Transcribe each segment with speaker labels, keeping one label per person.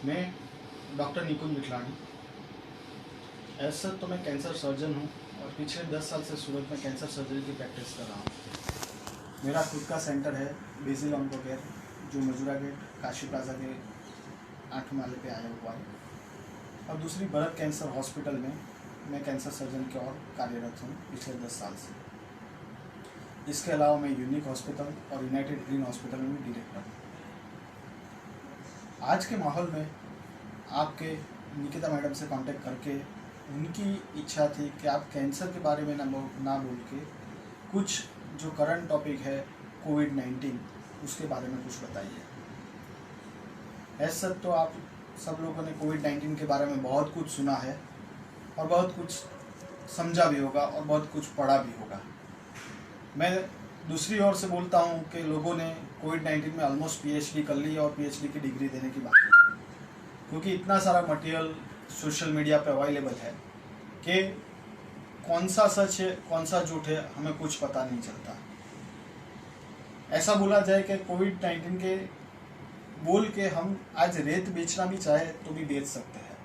Speaker 1: मैं डॉक्टर निकुंज मिठलानी। ऐसा तो मैं कैंसर सर्जन हूँ और पिछले 10 साल से सूरत में कैंसर सर्जरी की प्रैक्टिस कर रहा हूँ। मेरा खुद का सेंटर है बेसिल ऑन्को केयर, जो मजूरा गेट काशी प्लाजा के 8 माले पे आया हुआ है। और दूसरी भरत कैंसर हॉस्पिटल में मैं कैंसर सर्जन के और कार्यरत हूँ पिछले 10 साल से। इसके अलावा मैं यूनिक हॉस्पिटल और यूनाइटेड ग्रीन हॉस्पिटल में भी डायरेक्टर हूँ। आज के माहौल में आपके निकिता मैडम से कांटेक्ट करके उनकी इच्छा थी कि आप कैंसर के बारे में ना बोल के कुछ जो करंट टॉपिक है कोविड-19 उसके बारे में कुछ बताइए। ऐसा तो आप सब लोगों ने कोविड-19 के बारे में बहुत कुछ सुना है और बहुत कुछ समझा भी होगा और बहुत कुछ पढ़ा भी होगा। मैं दूसरी ओर से बोलता हूँ कि लोगों ने कोविड-19 में ऑलमोस्ट पीएचडी कर ली और पीएचडी की डिग्री देने की बात की, क्योंकि इतना सारा मटेरियल सोशल मीडिया पे अवेलेबल है कि कौन सा सच है कौन सा झूठ है हमें कुछ पता नहीं चलता। ऐसा बोला जाए कि कोविड-19 के बोल के हम आज रेत बेचना भी चाहे तो भी बेच सकते हैं,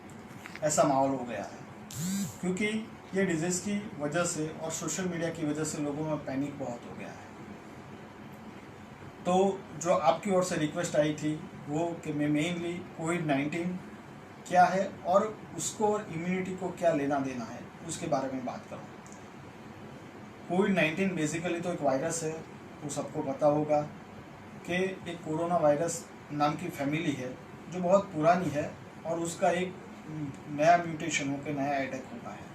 Speaker 1: ऐसा माहौल हो गया है। क्योंकि ये डिजीज़ की वजह से और सोशल मीडिया की वजह से लोगों में पैनिक बहुत हो गया है। तो जो आपकी ओर से रिक्वेस्ट आई थी वो कि मैं मेनली कोविड-19 क्या है और उसको और इम्यूनिटी को क्या लेना देना है उसके बारे में बात करूँ। कोविड-19 बेसिकली तो एक वायरस है, वो सबको पता होगा कि एक कोरोना वायरस नाम की फैमिली है जो बहुत पुरानी है और उसका एक नया म्यूटेशन होकर नया अटैक होता है।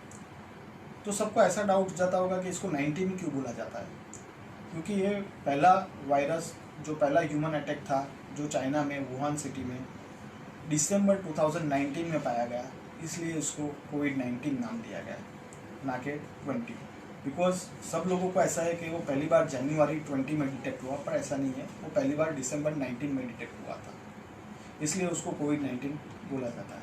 Speaker 1: तो सबको ऐसा डाउट जाता होगा कि इसको 19 क्यों बोला जाता है, क्योंकि ये पहला वायरस जो पहला ह्यूमन अटैक था जो चाइना में वुहान सिटी में दिसंबर 2019 में पाया गया, इसलिए उसको कोविड-19 नाम दिया गया, ना कि 20। बिकॉज सब लोगों को ऐसा है कि वो पहली बार जनवरी 20 में डिटेक्ट हुआ, पर ऐसा नहीं है, वो पहली बार दिसंबर 19 में डिटेक्ट हुआ था, इसलिए उसको कोविड-19 बोला जाता है।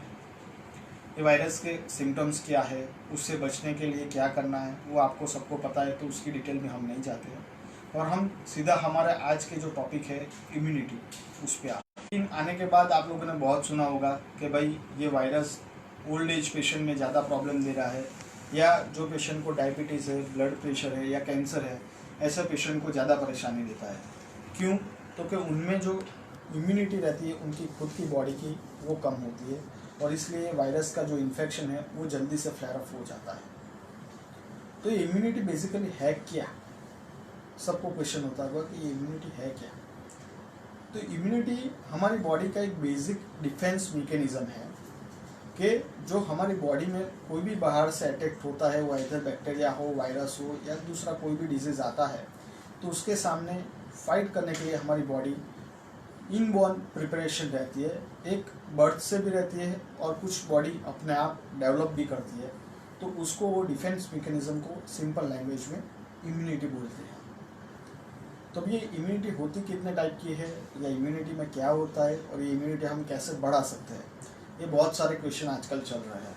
Speaker 1: ये वायरस के सिम्टम्स क्या है, उससे बचने के लिए क्या करना है, वो आपको सबको पता है, तो उसकी डिटेल में हम नहीं जाते हैं और हम सीधा हमारे आज के जो टॉपिक है इम्यूनिटी उस पर आने के बाद आप लोगों ने बहुत सुना होगा कि भाई ये वायरस ओल्ड एज पेशेंट में ज़्यादा प्रॉब्लम दे रहा है, या जो पेशेंट को डायबिटीज़ है, ब्लड प्रेशर है या कैंसर है, ऐसे पेशेंट को ज़्यादा परेशानी देता है। क्यों? तो कि उनमें जो इम्यूनिटी रहती है उनकी खुद की बॉडी की वो कम होती है और इसलिए वायरस का जो इन्फेक्शन है वो जल्दी से फ्लेयर अप हो जाता है। तो ये इम्यूनिटी बेसिकली है क्या? सबको क्वेश्चन होता होगा कि ये इम्यूनिटी है क्या। तो इम्यूनिटी हमारी बॉडी का एक बेसिक डिफेंस मैकेनिज्म है कि जो हमारी बॉडी में कोई भी बाहर से अटैक होता है, वो इधर बैक्टीरिया हो, वायरस हो या दूसरा कोई भी डिजीज़ आता है, तो उसके सामने फाइट करने के लिए हमारी बॉडी इनबॉर्न प्रिपरेशन रहती है, एक बर्थ से भी रहती है और कुछ बॉडी अपने आप डेवलप भी करती है। तो उसको वो डिफेंस मैकेनिज्म को सिंपल लैंग्वेज में इम्यूनिटी बोलते हैं। तो ये इम्यूनिटी होती कितने टाइप की है, या इम्यूनिटी में क्या होता है और ये इम्यूनिटी हम कैसे बढ़ा सकते हैं, ये बहुत सारे क्वेश्चन आजकल चल रहे हैं।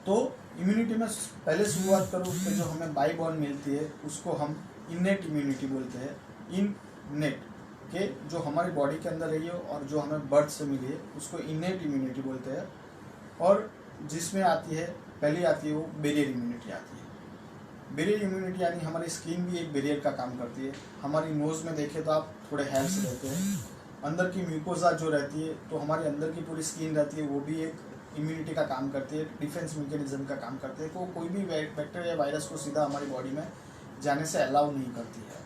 Speaker 1: तो इम्यूनिटी में पहले शुरुआत करूँ कि जो हमें बाई बॉर्न मिलती है उसको हम इनेट इम्यूनिटी बोलते हैं। इननेट के जो हमारी बॉडी के अंदर रही है और जो हमें बर्थ से मिली है उसको इनेट इम्यूनिटी बोलते हैं। और जिसमें आती है पहली आती है वो बैरियर इम्यूनिटी आती है। बैरियर इम्यूनिटी यानी हमारी स्किन भी एक बैरियर का काम करती है। हमारी नोज़ में देखें तो आप थोड़े हेयर्स रहते हैं, अंदर की म्यूकोजा जो रहती है, तो हमारी अंदर की पूरी स्किन रहती है, वो भी एक इम्यूनिटी का काम करती है, डिफेंस मैकेनिज्म का काम करती है। तो कोई भी बैक्टीरिया वायरस को सीधा हमारी बॉडी में जाने से अलाउ नहीं करती है।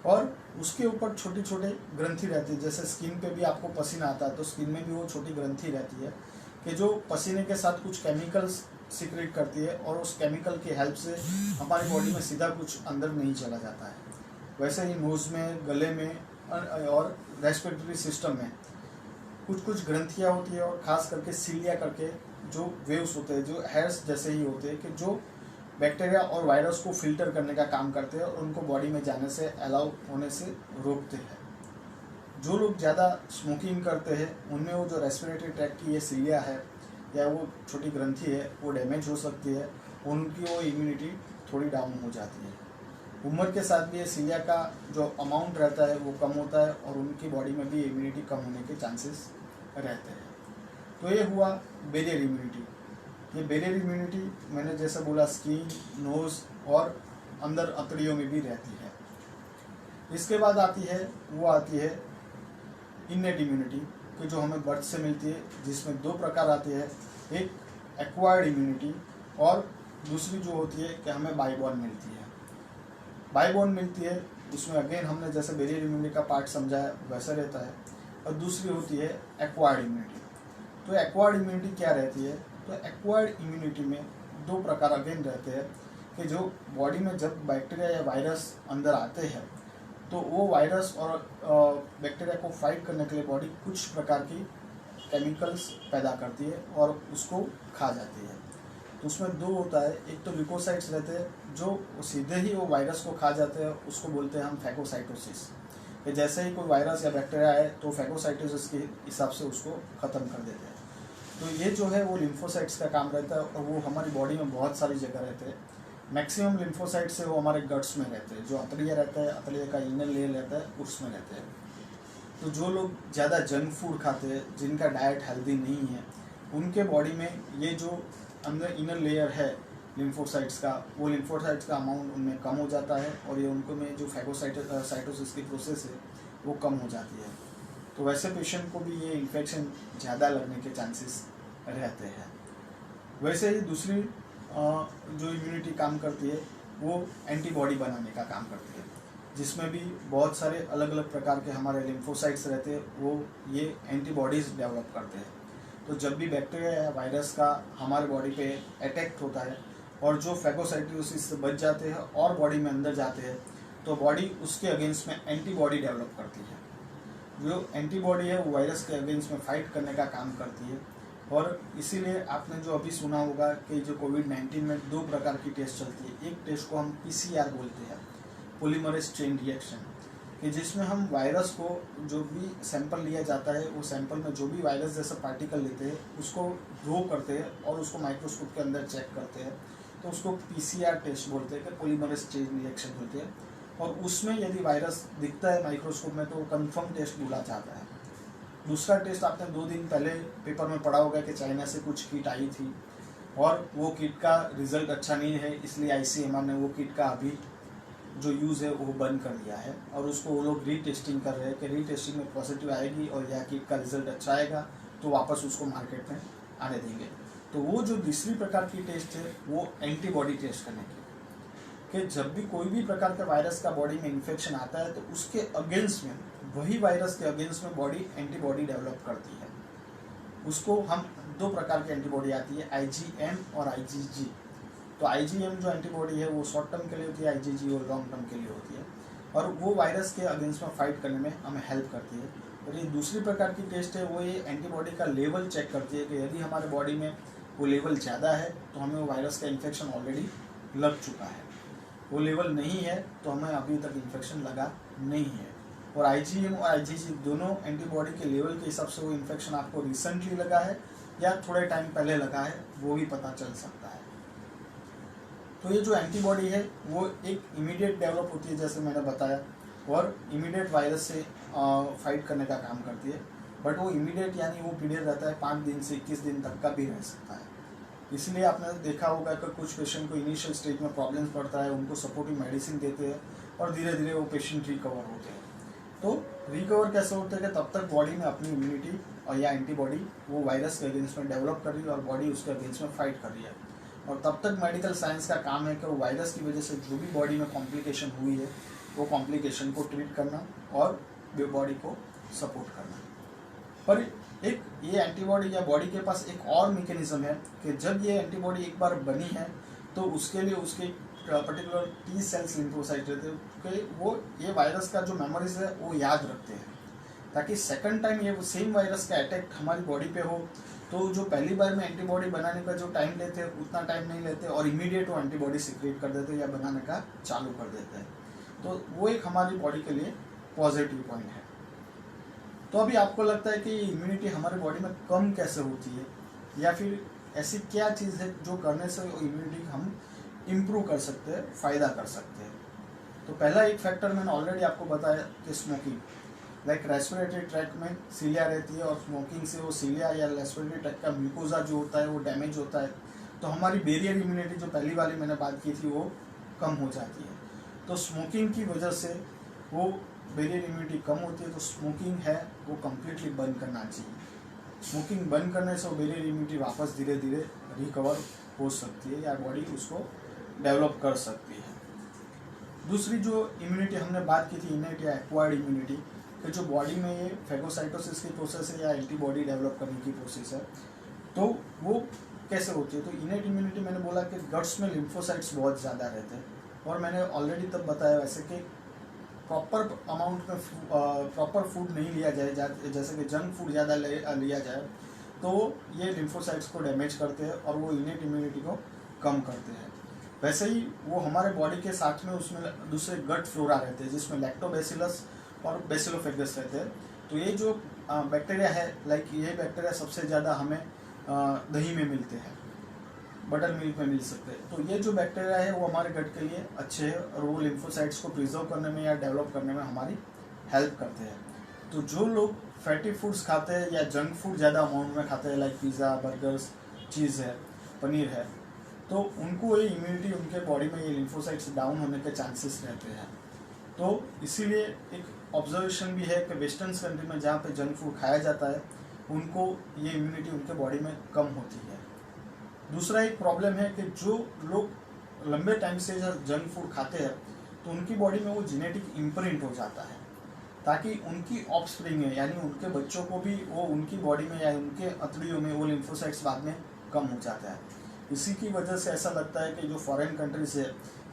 Speaker 1: और उसके ऊपर छोटी छोटी ग्रंथि रहती है, जैसे स्किन पे भी आपको पसीना आता है तो स्किन में भी वो छोटी ग्रंथि रहती है कि जो पसीने के साथ कुछ केमिकल्स सिक्रेट करती है और उस केमिकल की हेल्प से हमारी बॉडी में सीधा कुछ अंदर नहीं चला जाता है। वैसे ही नोज़ में, गले में और रेस्पिरेटरी सिस्टम में कुछ कुछ ग्रंथियाँ होती है और ख़ास करके सीलिया करके जो वेव्स होते हैं, जो हेयर्स जैसे ही होते हैं, कि जो बैक्टीरिया और वायरस को फिल्टर करने का काम करते हैं और उनको बॉडी में जाने से अलाउ होने से रोकते हैं। जो लोग ज़्यादा स्मोकिंग करते हैं उनमें वो जो रेस्पिरेटरी ट्रैक्ट की ये सीलिया है या वो छोटी ग्रंथि है वो डैमेज हो सकती है, उनकी वो इम्यूनिटी थोड़ी डाउन हो जाती है। उम्र के साथ भी ये सीलिया का जो अमाउंट रहता है वो कम होता है और उनकी बॉडी में भी इम्यूनिटी कम होने के चांसेस रहते हैं। तो ये हुआ बैरियर इम्यूनिटी। ये बैरियर इम्यूनिटी मैंने जैसे बोला स्किन, नोज़ और अंदर अतड़ियों में भी रहती है। इसके बाद आती है इनेट इम्यूनिटी कि जो हमें बर्थ से मिलती है, जिसमें दो प्रकार आते हैं, एक एक्वायर्ड इम्यूनिटी और दूसरी जो होती है कि हमें बायबॉर्न मिलती है। बायबॉर्न मिलती है उसमें अगेन हमने जैसे बैरियर इम्यूनिटी का पार्ट समझाया वैसा रहता है, और दूसरी होती है एक्वायर्ड इम्यूनिटी। तो एक्वायर्ड इम्यूनिटी क्या रहती है? तो एक्वायर्ड इम्यूनिटी में दो प्रकार अगेन रहते हैं कि जो बॉडी में जब बैक्टीरिया या वायरस अंदर आते हैं तो वो वायरस और बैक्टीरिया को फाइट करने के लिए बॉडी कुछ प्रकार की केमिकल्स पैदा करती है और उसको खा जाती है। तो उसमें दो होता है, एक तो ल्यूकोसाइट्स रहते हैं जो सीधे ही वो वायरस को खा जाते हैं, उसको बोलते हैं हम फैगोसाइटोसिस। कि जैसे ही कोई वायरस या बैक्टीरिया आए तो फैगोसाइटोसिस के हिसाब से उसको ख़त्म कर देते हैं। तो ये जो है वो लिम्फोसाइट्स का काम रहता है और वो हमारी बॉडी में बहुत सारी जगह रहते हैं। मैक्सिमम लिम्फोसाइट्स है वो हमारे गट्स में रहते हैं, जो अतड़िया रहता है, अतड़िया का इनर लेयर रहता है उसमें रहते हैं। तो जो लोग ज़्यादा जंक फूड खाते हैं, जिनका डाइट हेल्दी नहीं है, उनके बॉडी में ये जो अंदर इनर लेयर है लिम्फोसाइट्स का, वो लिम्फोसाइट्स का अमाउंट उनमें कम हो जाता है और ये उनको में जो फैगोसाइटोसिस की प्रोसेस है वो कम हो जाती है। तो वैसे पेशेंट को भी ये इन्फेक्शन ज़्यादा लगने के चांसेस रहते हैं। वैसे ही दूसरी जो इम्यूनिटी काम करती है वो एंटीबॉडी बनाने का काम करती है, जिसमें भी बहुत सारे अलग अलग प्रकार के हमारे लिम्फोसाइट्स रहते हैं, वो ये एंटीबॉडीज़ डेवलप करते हैं। तो जब भी बैक्टीरिया या वायरस का हमारे बॉडी पे अटैक होता है और जो फैगोसाइटोसिस से बच जाते हैं और बॉडी में अंदर जाते हैं, तो बॉडी उसके अगेंस्ट में एंटीबॉडी डेवलप करती है। जो एंटीबॉडी है वो वायरस के अगेंस्ट में फाइट करने का काम करती है। और इसीलिए आपने जो अभी सुना होगा कि जो कोविड-19 में दो प्रकार की टेस्ट चलती है। एक टेस्ट को हम PCR बोलते हैं, पॉलीमरेज चेन रिएक्शन, कि जिसमें हम वायरस को जो भी सैंपल लिया जाता है, वो सैंपल में जो भी वायरस जैसा पार्टिकल लेते हैं उसको ग्रो करते हैं और उसको माइक्रोस्कोप के अंदर चेक करते हैं। तो उसको PCR टेस्ट बोलते हैं कि पॉलीमरेज चेन रिएक्शन बोलते हैं। और उसमें यदि वायरस दिखता है माइक्रोस्कोप में तो कंफर्म टेस्ट बोला जाता है। दूसरा टेस्ट आपने 2 दिन पहले पेपर में पढ़ा होगा कि चाइना से कुछ किट आई थी और वो किट का रिजल्ट अच्छा नहीं है, इसलिए ICMR ने वो किट का अभी जो यूज़ है वो बंद कर दिया है और उसको वो लोग रीटेस्टिंग कर रहे हैं कि रीटेस्टिंग में पॉजिटिव आएगी और यह किट का रिजल्ट अच्छा आएगा तो वापस उसको मार्केट में आने देंगे। तो वो जो दूसरी प्रकार की टेस्ट है वो एंटीबॉडी टेस्ट करने की, कि जब भी कोई भी प्रकार का वायरस का बॉडी में इन्फेक्शन आता है तो उसके अगेंस्ट में, वही वायरस के अगेंस्ट में बॉडी एंटीबॉडी डेवलप करती है। उसको हम दो प्रकार की एंटीबॉडी आती है, IgM और IgG। तो IgM जो एंटीबॉडी है वो शॉर्ट टर्म के लिए होती है, IgG वो लॉन्ग टर्म के लिए होती है और वो वायरस के अगेंस्ट में फाइट करने में हमें हेल्प करती है। और ये दूसरी प्रकार की टेस्ट है वो ये एंटीबॉडी का लेवल चेक करती है कि यदि हमारे बॉडी में वो लेवल ज़्यादा है तो हमें वो वायरस का इन्फेक्शन ऑलरेडी लग चुका है, वो लेवल नहीं है तो हमें अभी तक इन्फेक्शन लगा नहीं है। और IgM और IgG दोनों एंटीबॉडी के लेवल के हिसाब से वो इन्फेक्शन आपको रिसेंटली लगा है या थोड़े टाइम पहले लगा है वो भी पता चल सकता है। तो ये जो एंटीबॉडी है वो एक इमीडिएट डेवलप होती है जैसे मैंने बताया और इमीडिएट वायरस से फाइट करने का काम करती है। बट वो इमीडिएट यानी वो पीरियड रहता है 5 दिन से 21 दिन तक का भी रह सकता है। इसलिए आपने देखा होगा कि कुछ पेशेंट को इनिशियल स्टेज में प्रॉब्लम्स पड़ता है, उनको सपोर्टिव मेडिसिन देते हैं और धीरे धीरे वो पेशेंट रिकवर होते हैं। तो रिकवर कैसे होते हैं कि तब तक बॉडी में अपनी इम्यूनिटी और या एंटीबॉडी वो वायरस के अगेंस्ट में डेवलप कर रही है और बॉडी उसके अगेंस्ट में फाइट कर रही है। और तब तक मेडिकल साइंस का काम है कि वो वायरस की वजह से जो भी बॉडी में कॉम्प्लिकेशन हुई है वो कॉम्प्लिकेशन को ट्रीट करना और बॉडी को सपोर्ट करना। पर एक ये एंटीबॉडी या बॉडी के पास एक और मैकेनिज्म है कि जब ये एंटीबॉडी एक बार बनी है तो उसके लिए उसके पर्टिकुलर T सेल्स लिम्फोसाइट रहते हैं कि वो ये वायरस का जो मेमोरीज है वो याद रखते हैं, ताकि सेकंड टाइम ये सेम वायरस का अटैक हमारी बॉडी पे हो तो जो पहली बार में एंटीबॉडी बनाने का जो टाइम लेते हैं उतना टाइम नहीं लेते और इमीडिएट वो एंटीबॉडी सिक्रेट कर देते हैं या बनाने का चालू कर देते हैं। तो वो एक हमारी बॉडी के लिए पॉजिटिव पॉइंट है। तो अभी आपको लगता है कि इम्यूनिटी हमारे बॉडी में कम कैसे होती है या फिर ऐसी क्या चीज़ है जो करने से इम्यूनिटी हम इम्प्रूव कर सकते हैं, फ़ायदा कर सकते हैं। तो पहला एक फैक्टर मैंने ऑलरेडी आपको बताया कि स्मोकिंग। लाइक रेस्पिरेटरी ट्रैक में सीलिया रहती है और स्मोकिंग से वो सीलिया या रेस्पिरेटरी ट्रैक का म्यूकोजा जो होता है वो डैमेज होता है, तो हमारी बेरियर इम्यूनिटी जो पहली वाली मैंने बात की थी वो कम हो जाती है। तो स्मोकिंग की वजह से वो बेरियर इम्यूनिटी कम होती है, तो स्मोकिंग है वो कम्प्लीटली बंद करना चाहिए। स्मोकिंग बंद करने से वो बेरियर इम्यूनिटी वापस धीरे धीरे रिकवर हो सकती है या बॉडी उसको डेवलप कर सकती है। दूसरी जो इम्यूनिटी हमने बात की थी इनेट या एक्वायर्ड इम्यूनिटी, कि जो बॉडी में ये फैगोसाइटोसिस की प्रोसेस है या एंटीबॉडी डेवलप करने की प्रोसेस है, तो वो कैसे होती है। तो इनेट इम्यूनिटी मैंने बोला कि गट्स में लिम्फोसाइट्स बहुत ज़्यादा रहते हैं, और मैंने ऑलरेडी तब बताया वैसे कि प्रॉपर अमाउंट में प्रॉपर फूड नहीं लिया जाए, जैसे कि जंक फूड ज़्यादा लिया जाए तो ये लिम्फोसाइट्स को डैमेज करते हैं और वो इनेट इम्यूनिटी को कम करते हैं। वैसे ही वो हमारे बॉडी के साथ में उसमें दूसरे गट फ्लोरा रहते हैं जिसमें लैक्टोबैसिलस और बेसिलोफेगस रहते हैं। तो ये जो बैक्टीरिया है, लाइक ये बैक्टीरिया सबसे ज़्यादा हमें दही में मिलते हैं, बटर मिल्क में मिल सकते हैं। तो ये जो बैक्टीरिया है वो हमारे गट के लिए अच्छे हैं और वो लिम्फोसाइट्स को प्रिजर्व करने में या डेवलप करने में हमारी हेल्प करते हैं। तो जो लोग फैटी फूड्स खाते हैं या जंक फूड ज़्यादा अमाउंट में खाते हैं, लाइक पिज़्ज़ा, बर्गर्स, चीज़ है, पनीर है, तो उनको ये इम्यूनिटी उनके बॉडी में ये लिम्फोसाइट्स डाउन होने के चांसेस रहते हैं। तो इसीलिए एक ऑब्जर्वेशन भी है कि वेस्टर्न कंट्री में जहाँ पे जंक फूड खाया जाता है उनको ये इम्यूनिटी उनके बॉडी में कम होती है। दूसरा एक प्रॉब्लम है कि जो लोग लंबे टाइम से जंक फूड खाते हैं तो उनकी बॉडी में वो जेनेटिक इम्प्रिंट हो जाता है, ताकि उनकी ऑफस्प्रिंग है यानी उनके बच्चों को भी वो उनकी बॉडी में या उनके अतड़ियों में वो लिम्फोसाइट्स बाद में कम हो जाता है। इसी की वजह से ऐसा लगता है कि जो फॉरेन कंट्रीज है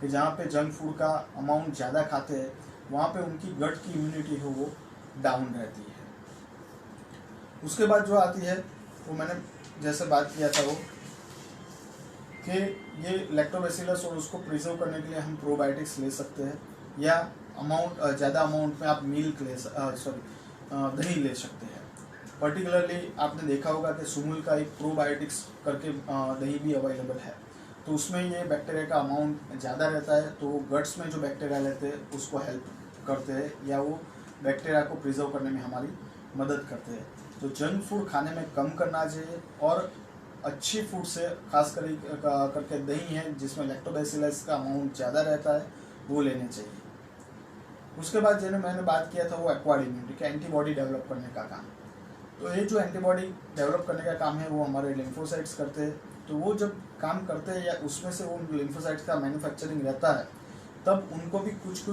Speaker 1: कि जहाँ पे जंक फूड का अमाउंट ज़्यादा खाते हैं वहाँ पे उनकी गट की इम्यूनिटी है वो डाउन रहती है। उसके बाद जो आती है वो मैंने जैसे बात किया था वो कि ये लैक्टोबैसिलस और उसको प्रिजर्व करने के लिए हम प्रोबायोटिक्स ले सकते हैं, या ज़्यादा अमाउंट में आप मिल्क दही ले सकते हैं। पर्टिकुलरली आपने देखा होगा कि सुमुल का एक प्रोबायोटिक्स करके दही भी अवेलेबल है, तो उसमें ये बैक्टीरिया का अमाउंट ज़्यादा रहता है, तो गट्स में जो बैक्टीरिया रहते हैं उसको हेल्प करते हैं या वो बैक्टीरिया को प्रिजर्व करने में हमारी मदद करते हैं। तो जंक फूड खाने में कम करना चाहिए और अच्छी फूड से खास करके दही है जिसमें लैक्टोबैसिलस का अमाउंट ज़्यादा रहता है वो लेने चाहिए। उसके बाद जो मैंने बात किया था वो एक्वायर्ड इम्यूनिटी का एंटीबॉडी डेवलप करने का काम। तो ये जो एंटीबॉडी डेवलप करने का काम है वो हमारे लिम्फोसाइट्स करते हैं। तो वो जब काम करते हैं या उसमें से वो लिम्फोसाइट्स का मैन्युफैक्चरिंग रहता है तब उनको भी कुछ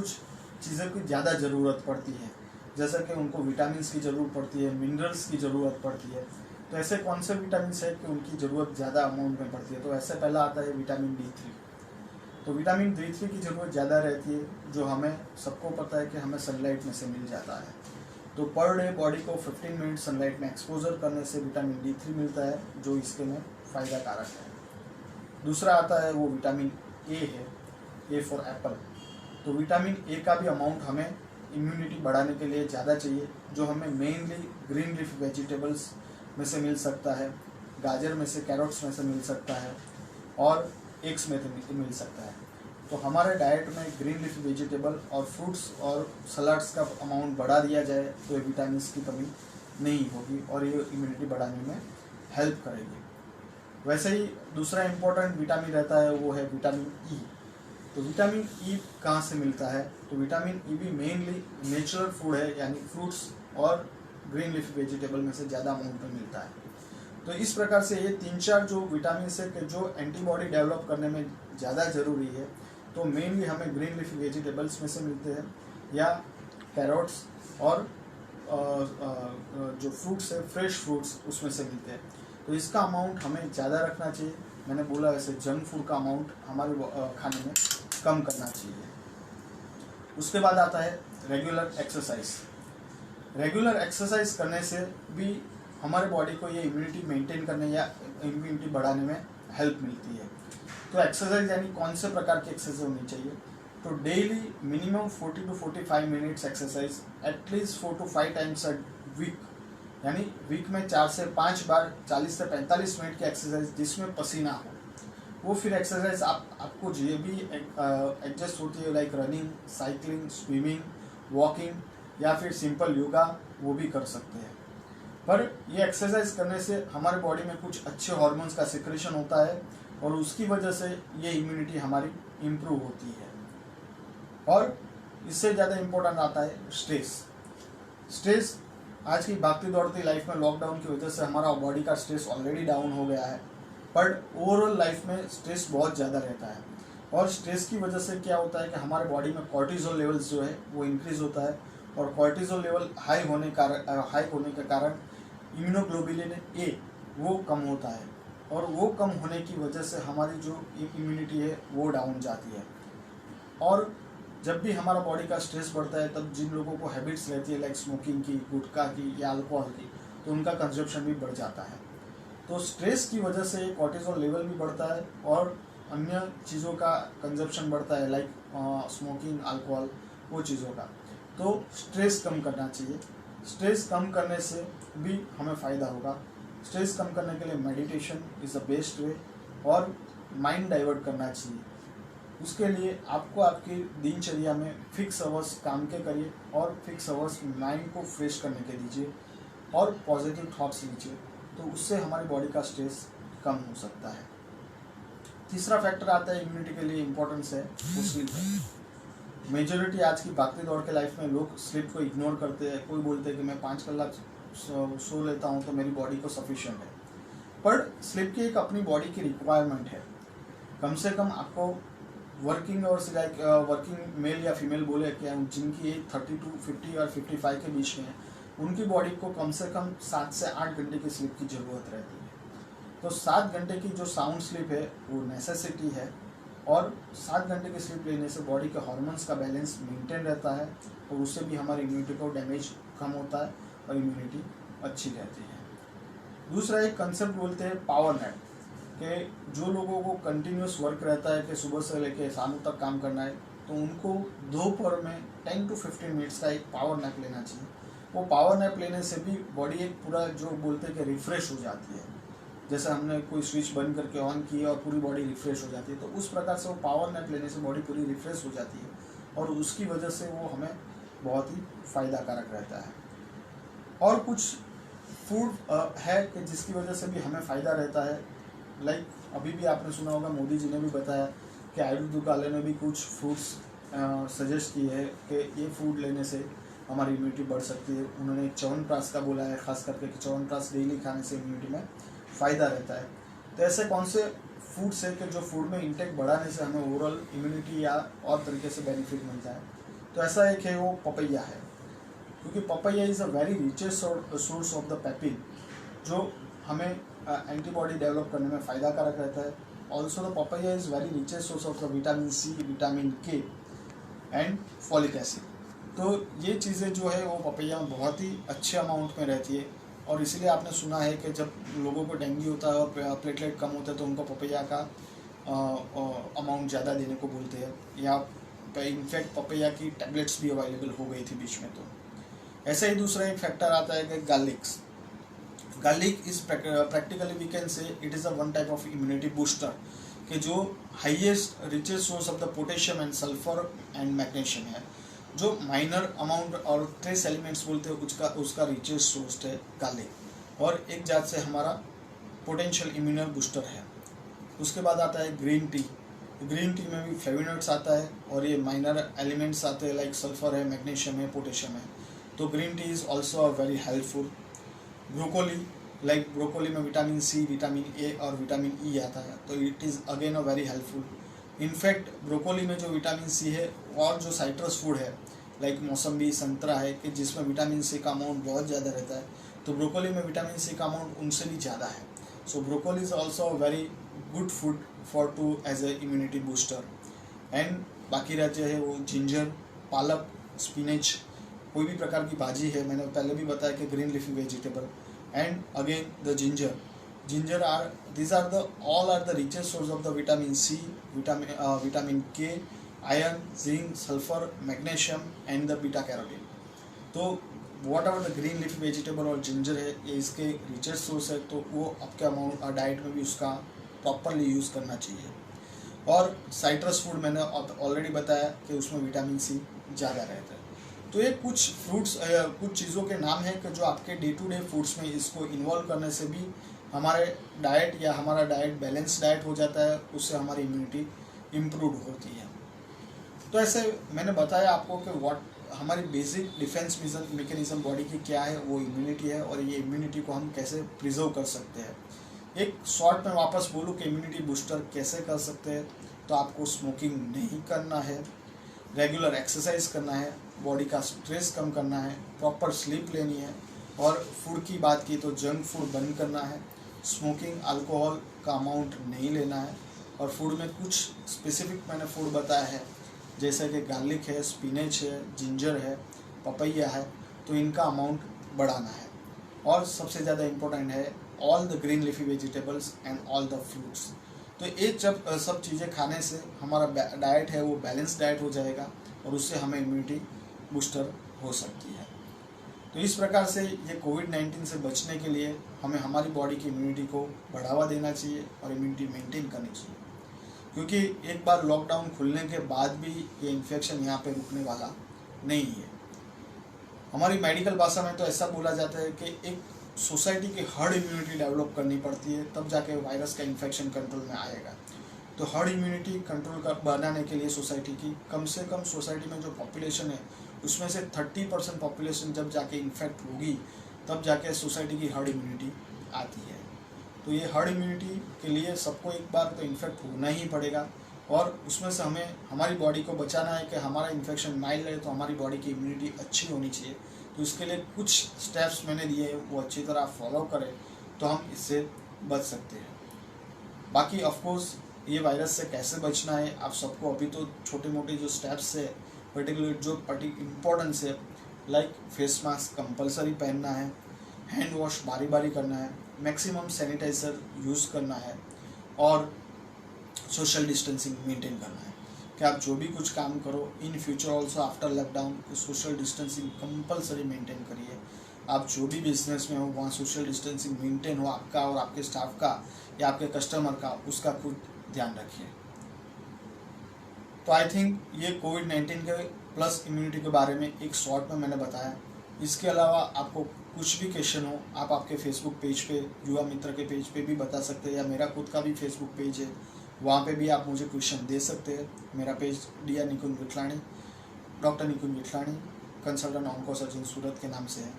Speaker 1: चीज़ों की ज़्यादा ज़रूरत पड़ती है, जैसा कि उनको विटामिन की ज़रूरत पड़ती है, मिनरल्स की ज़रूरत पड़ती है। तो ऐसे कौन से विटामिन है कि उनकी ज़रूरत ज़्यादा अमाउंट में पड़ती है। तो ऐसे पहला आता है विटामिन D3। तो विटामिन D3 की ज़रूरत ज़्यादा रहती है जो हमें सबको पता है कि हमें सनलाइट में से मिल जाता है। तो पर डे बॉडी को 15 मिनट सनलाइट में एक्सपोजर करने से विटामिन D3 मिलता है जो इसके में फ़ायदा कारक है। दूसरा आता है वो विटामिन A है, A फॉर एप्पल। तो विटामिन A का भी अमाउंट हमें इम्यूनिटी बढ़ाने के लिए ज़्यादा चाहिए, जो हमें मेनली ग्रीन लीफ वेजिटेबल्स में से मिल सकता है, गाजर में से, कैरोट्स में से मिल सकता है और एग्स में से मिल सकता है। तो हमारे डाइट में ग्रीन लीफ वेजिटेबल और फ्रूट्स और सलाड्स का अमाउंट बढ़ा दिया जाए तो ये विटामिन की कमी नहीं होगी और ये इम्यूनिटी बढ़ाने में हेल्प करेगी। वैसे ही दूसरा इम्पोर्टेंट विटामिन रहता है वो है विटामिन E। तो विटामिन E कहाँ से मिलता है। तो विटामिन E भी मेनली नेचुरल फूड है, यानी फ्रूट्स और ग्रीन लीफ वेजिटेबल में से ज़्यादा अमाउंट में मिलता है। तो इस प्रकार से ये 3-4 जो विटामिन है कि जो एंटीबॉडी डेवलप करने में ज़्यादा ज़रूरी है, तो मेनली हमें ग्रीन लीफ वेजिटेबल्स में से मिलते हैं या कैरोट्स और जो फ्रूट्स है फ्रेश फ्रूट्स उसमें से मिलते हैं। तो इसका अमाउंट हमें ज़्यादा रखना चाहिए। मैंने बोला वैसे जंक फूड का अमाउंट हमारे खाने में कम करना चाहिए। उसके बाद आता है रेगुलर एक्सरसाइज। रेगुलर एक्सरसाइज करने से भी हमारे बॉडी को ये इम्यूनिटी मेंटेन करने या इम्यूनिटी बढ़ाने में हेल्प मिलती है। तो एक्सरसाइज यानी कौन से प्रकार की एक्सरसाइज होनी चाहिए। तो daily minimum 40 to 45 minutes exercise at least 4 to 5 times a week, यानी वीक में 4 से 5 बार 40 से 45 मिनट की एक्सरसाइज जिसमें पसीना हो। वो फिर एक्सरसाइज आपको जो भी एडजस्ट होती है, like running, cycling, swimming, walking या फिर सिंपल योगा वो भी कर सकते हैं। पर ये एक्सरसाइज करने से हमारे बॉडी में कुछ अच्छे हार्मोन्स का सिक्रेशन होता है और उसकी वजह से ये इम्यूनिटी हमारी इम्प्रूव होती है। और इससे ज़्यादा इम्पोर्टेंट आता है स्ट्रेस। आज की भागती दौड़ती लाइफ में लॉकडाउन की वजह से हमारा बॉडी का स्ट्रेस ऑलरेडी डाउन हो गया है, बट ओवरऑल लाइफ में स्ट्रेस बहुत ज़्यादा रहता है। और स्ट्रेस की वजह से क्या होता है कि हमारे बॉडी में कॉर्टिसोल लेवल्स जो है वो इंक्रीज होता है और कॉर्टिसोल लेवल हाई होने के कारण इम्यूनोग्लोबुलिन ए वो कम होता है और वो कम होने की वजह से हमारी जो इम्यूनिटी है वो डाउन जाती है। और जब भी हमारा बॉडी का स्ट्रेस बढ़ता है तब जिन लोगों को हैबिट्स रहती है लाइक स्मोकिंग की, गुटखा की या अल्कोहल की, तो उनका कंजप्शन भी बढ़ जाता है। तो स्ट्रेस की वजह से कॉर्टिसोल लेवल भी बढ़ता है और अन्य चीज़ों का कंजप्शन बढ़ता है लाइक स्मोकिंग, अल्कोहल, वो चीज़ों का। तो स्ट्रेस कम करना चाहिए। स्ट्रेस कम करने से भी हमें फ़ायदा होगा। स्ट्रेस कम करने के लिए meditation is the best way और माइंड डाइवर्ट करना चाहिए। उसके लिए आपको आपकी दिनचर्या में फिक्स आवर्स काम के करिए और फिक्स आवर्स माइंड को फ्रेश करने के दीजिए और पॉजिटिव थॉट्स लीजिए, तो उससे हमारी बॉडी का स्ट्रेस कम हो सकता है। तीसरा फैक्टर आता है इम्यूनिटी के लिए इम्पोर्टेंस है, वो स्लीप है। मेजॉरिटी आज की भागती दौड़ के लाइफ में लोग स्लीप को इग्नोर करते हैं। कोई बोलते हैं कि मैं 5 कलाक सो लेता हूँ तो मेरी बॉडी को सफिशिएंट है, पर स्लीप की एक अपनी बॉडी की रिक्वायरमेंट है। कम से कम आपको वर्किंग और लाइक वर्किंग मेल या फीमेल बोले क्या, जिनकी एज 30 to 50 और 55 के बीच में है, उनकी बॉडी को कम से कम 7 से 8 घंटे की स्लीप की ज़रूरत रहती है। तो 7 घंटे की जो साउंड स्लीप है वो नेसेसिटी है और 7 घंटे की स्लीप लेने से बॉडी के हार्मोन्स का बैलेंस मेंटेन रहता है और उससे भी हमारी इम्यूनिटी को डैमेज कम होता है और इम्यूनिटी अच्छी रहती है। दूसरा एक कंसेप्ट बोलते हैं पावर नैप, कि जो लोगों को कंटिन्यूस वर्क रहता है कि सुबह से लेकर शाम तक काम करना है, तो उनको दोपहर में 10 to 15 मिनट्स का एक पावर नैप लेना चाहिए। वो पावर नैप लेने से भी बॉडी एक पूरा जो बोलते हैं कि रिफ़्रेश हो जाती है, जैसे हमने कोई स्विच बंद करके ऑन की और पूरी बॉडी रिफ़्रेश हो जाती है, तो उस प्रकार से वो पावर नैप लेने से बॉडी पूरी रिफ़्रेश हो जाती है और उसकी वजह से वो हमें बहुत ही फ़ायदा कारक रहता है। और कुछ फूड है कि जिसकी वजह से भी हमें फ़ायदा रहता है। लाइक अभी भी आपने सुना होगा, मोदी जी ने भी बताया कि आयुर्वेदिक वाले ने भी कुछ फ्रूट्स सजेस्ट किए हैं कि ये फूड लेने से हमारी इम्यूनिटी बढ़ सकती है। उन्होंने च्यवनप्राश का बोला है, खास करके कि च्यवनप्राश डेली खाने से इम्यूनिटी में फ़ायदा रहता है। तो ऐसे कौन से फूड्स है कि जो फूड में इंटेक बढ़ाने से हमें ओवरऑल इम्यूनिटी या और तरीके से बेनिफिट मिलता है? तो ऐसा एक है वो पपैया है, क्योंकि papaya is a very richest source of the Papin, जो हमें एंटीबॉडी डेवलप करने में फ़ायदा कारक रहता है। Also the papaya is very richest source of the vitamin C, vitamin K and folic acid. तो ये चीज़ें जो है वो पपैया में बहुत ही अच्छे अमाउंट में रहती है और इसलिए आपने सुना है कि जब लोगों को डेंगू होता है और प्लेटलेट कम होता है तो उनको पपैया का अमाउंट ज़्यादा देने को बोलते हैं, या इनफैक्ट पपैया की टैबलेट्स भी अवेलेबल हो गई थी बीच में। तो ऐसा ही दूसरा एक फैक्टर आता है कि garlic is practically we can say it is a one type of immunity booster, कि जो highest richest source of the potassium and sulphur and magnesium है, जो माइनर अमाउंट और ट्रेस एलिमेंट्स बोलते हैं उसका रिचेस्ट सोर्स है गार्लिक, और एक जात से हमारा पोटेंशियल इम्यूनल बूस्टर है। उसके बाद आता है ग्रीन टी में भी फ्लेवोनॉइड्स आता है और ये माइनर एलिमेंट्स आते हैं लाइक सल्फर है, मैग्नीशियम है, पोटेशियम है। तो green tea is also a very helpful. Broccoli में विटामिन सी, विटामिन ए और विटामिन ई आता है, तो it is again a very helpful. In fact broccoli में जो विटामिन सी है और जो साइट्रस फूड है लाइक मौसम्बी, संतरा है कि जिसमें विटामिन सी का अमाउंट बहुत ज़्यादा रहता है, तो ब्रोकोली में विटामिन सी का अमाउंट उनसे भी ज़्यादा है। So broccoli is also a very good food for to as a immunity booster. And बाकी रहते हैं वो जिंजर, पालक, स्पिनच, कोई भी प्रकार की भाजी है, मैंने पहले भी बताया कि green leafy vegetable, and again the ginger all are the richest source of the vitamin C, vitamin K, iron, zinc, sulfur, magnesium and the beta carotene। तो whatever the green leafy vegetable और ginger है ये इसके richest source है, तो वो आपके amount diet में भी उसका प्रॉपरली यूज़ करना चाहिए। और साइट्रस फूड मैंने ऑलरेडी बताया कि उसमें विटामिन सी ज़्यादा रहता है। तो ये कुछ फ्रूट्स कुछ चीज़ों के नाम हैं कि जो आपके डे टू डे फूड्स में इसको इन्वॉल्व करने से भी हमारे डाइट या हमारा डाइट बैलेंस डाइट हो जाता है, उससे हमारी इम्यूनिटी इम्प्रूव होती है। तो ऐसे मैंने बताया आपको कि हमारी बेसिक डिफेंस मैकेनिज्म बॉडी की क्या है, वो इम्यूनिटी है, और ये इम्यूनिटी को हम कैसे प्रिजर्व कर सकते हैं। एक शॉर्ट में वापस बोलूँ कि इम्यूनिटी बूस्टर कैसे कर सकते हैं, तो आपको स्मोकिंग नहीं करना है, रेगुलर एक्सरसाइज करना है, बॉडी का स्ट्रेस कम करना है, प्रॉपर स्लीप लेनी है, और फूड की बात की तो जंक फूड बंद करना है, स्मोकिंग अल्कोहल का अमाउंट नहीं लेना है, और फूड में कुछ स्पेसिफिक मैंने फूड बताया है जैसे कि गार्लिक है, स्पिनच है, जिंजर है, पपैया है, तो इनका अमाउंट बढ़ाना है। और सबसे ज़्यादा इम्पोर्टेंट है all the green leafy vegetables and all the fruits. तो ये सब चीज़ें खाने से हमारा डाइट है वो बैलेंस डाइट हो जाएगा, और उससे हमें इम्यूनिटी बूस्टर हो सकती है। तो इस प्रकार से ये कोविड-19 से बचने के लिए हमें हमारी बॉडी की इम्यूनिटी को बढ़ावा देना चाहिए और इम्यूनिटी मेंटेन करनी चाहिए, क्योंकि एक बार लॉकडाउन खुलने के बाद भी ये इन्फेक्शन यहाँ पे रुकने वाला नहीं है। हमारी मेडिकल भाषा में तो ऐसा बोला जाता है कि एक सोसाइटी की हर्ड इम्यूनिटी डेवलप करनी पड़ती है, तब जाके वायरस का इन्फेक्शन कंट्रोल में आएगा। तो हर्ड इम्यूनिटी कंट्रोल कर बनाने के लिए सोसाइटी की कम से कम सोसाइटी में जो पॉपुलेशन है उसमें से 30% पॉपुलेशन जब जाके इन्फेक्ट होगी, तब जाके सोसाइटी की हर्ड इम्यूनिटी आती है। तो ये हर्ड इम्यूनिटी के लिए सबको एक बार तो इन्फेक्ट होना ही पड़ेगा, और उसमें से हमें हमारी बॉडी को बचाना है कि हमारा इन्फेक्शन माइल्ड रहे, तो हमारी बॉडी की इम्यूनिटी अच्छी होनी चाहिए। तो इसके लिए कुछ स्टेप्स मैंने दिए हैं, वो अच्छी तरह फॉलो करें तो हम इससे बच सकते हैं। बाकी ऑफकोर्स ये वायरस से कैसे बचना है आप सबको अभी तो छोटे मोटे जो स्टेप्स है, पर्टिकुलर जो इम्पोर्टेंस है, लाइक फेस मास्क कंपलसरी पहनना है, हैंड वॉश बारी बारी करना है, मैक्सिमम सैनिटाइज़र यूज़ करना है, और सोशल डिस्टेंसिंग मेंटेन करना है। कि आप जो भी कुछ काम करो in future also after lockdown, social distancing compulsory maintain करिए। आप जो भी बिजनेस में हो वहाँ सोशल डिस्टेंसिंग मेंटेन हो, आपका और आपके स्टाफ का या आपके कस्टमर का, उसका खुद ध्यान रखिए। तो आई थिंक ये कोविड-19 के प्लस इम्यूनिटी के बारे में एक शॉर्ट में मैंने बताया। इसके अलावा आपको कुछ भी क्वेश्चन हो, आप आपके फेसबुक पेज पे, युवा मित्र के पेज पे भी बता सकते हैं, या मेरा खुद का भी फेसबुक पेज है, वहाँ पे भी आप मुझे क्वेश्चन दे सकते हैं। मेरा पेज डियर निकुंज विठलाणी, डॉक्टर निकुंज विठलाणी, कंसल्टेंट ऑन्को सर्जन सूरत के नाम से है।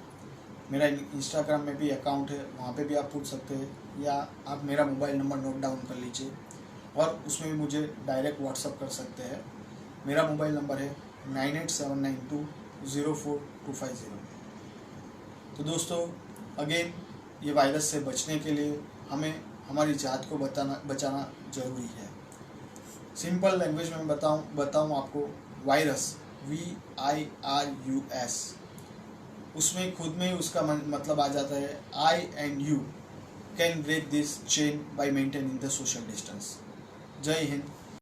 Speaker 1: मेरा इंस्टाग्राम में भी अकाउंट है, वहाँ पे भी आप पूछ सकते हैं, या आप मेरा मोबाइल नंबर नोट डाउन कर लीजिए और उसमें भी मुझे डायरेक्ट व्हाट्सअप कर सकते हैं। मेरा मोबाइल नंबर है 9879204250। तो दोस्तों अगेन, ये वायरस से बचने के लिए हमें हमारी जात को बचाना जरूरी है। सिंपल लैंग्वेज में बताऊं आपको, वायरस VIRUS, उसमें खुद में उसका मतलब आ जाता है I and you can break this chain by maintaining the social distance। जय हिंद,